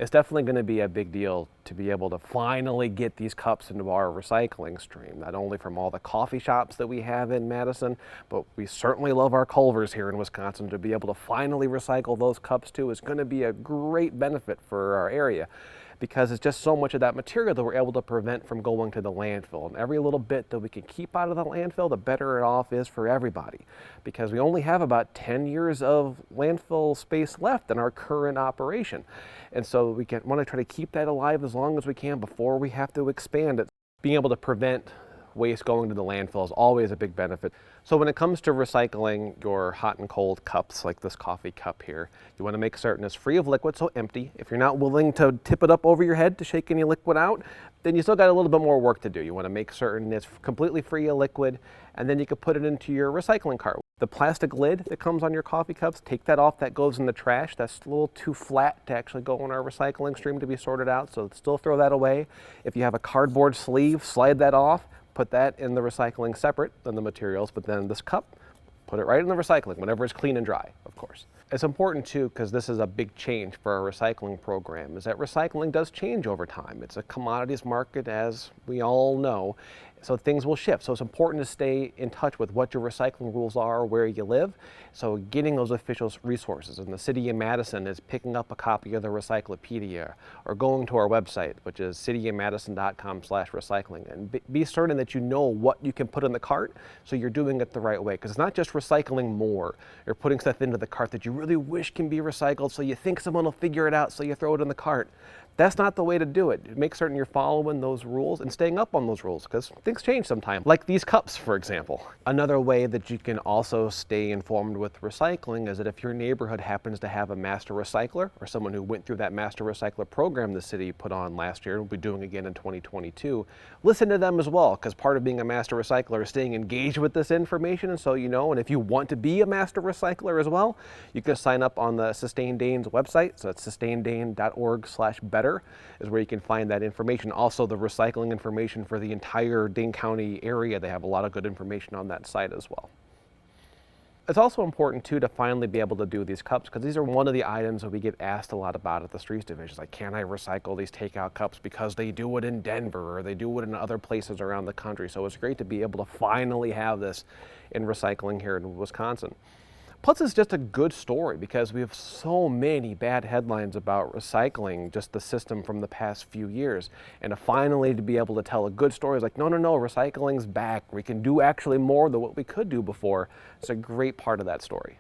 It's definitely going to be a big deal to be able to finally get these cups into our recycling stream, not only from all the coffee shops that we have in Madison, but we certainly love our Culvers here in Wisconsin. To be able to finally recycle those cups too is going to be a great benefit for our area, because it's just so much of that material that we're able to prevent from going to the landfill. And every little bit that we can keep out of the landfill, the better it off is for everybody, because we only have about 10 years of landfill space left in our current operation. And so we want to try to keep that alive as long as we can before we have to expand it. Being able to prevent waste going to the landfill is always a big benefit. So when it comes to recycling your hot and cold cups, like this coffee cup here, you want to make certain it's free of liquid, so empty. If you're not willing to tip it up over your head to shake any liquid out, then you still got a little bit more work to do. You want to make certain it's completely free of liquid, and then you can put it into your recycling cart. The plastic lid that comes on your coffee cups, take that off, that goes in the trash. That's a little too flat to actually go in our recycling stream to be sorted out, so still throw that away. If you have a cardboard sleeve, slide that off, put that in the recycling separate than the materials, but then this cup, put it right in the recycling whenever it's clean and dry, of course. It's important too, because this is a big change for our recycling program, is that recycling does change over time. It's a commodities market, as we all know, so things will shift. So it's important to stay in touch with what your recycling rules are where you live. So getting those official resources, and the city of Madison is picking up a copy of the Recyclopedia, or going to our website, which is cityofmadison.com/recycling, and be certain that you know what you can put in the cart, so you're doing it the right way. Because it's not just recycling more, you're putting stuff into the cart that you really wish can be recycled, so you think someone will figure it out, so you throw it in the cart. That's not the way to do it. Make certain you're following those rules and staying up on those rules, because things change sometimes, like these cups, for example. Another way that you can also stay informed with recycling is that if your neighborhood happens to have a master recycler, or someone who went through that master recycler program the city put on last year, and will be doing again in 2022, listen to them as well, because part of being a master recycler is staying engaged with this information, and so you know. And if you want to be a master recycler as well, you can sign up on the Sustain Dane's website. So it's sustaindane.org/better is where you can find that information. Also, the recycling information for the entire Dane County area, they have a lot of good information on that site as well. It's also important too to finally be able to do these cups, because these are one of the items that we get asked a lot about at the streets division. Like, can I recycle these takeout cups, because they do it in Denver or they do it in other places around the country. So it's great to be able to finally have this in recycling here in Wisconsin. Plus, it's just a good story, because we have so many bad headlines about recycling, just the system from the past few years. And to finally be able to tell a good story is like, no, recycling's back. We can do actually more than what we could do before. It's a great part of that story.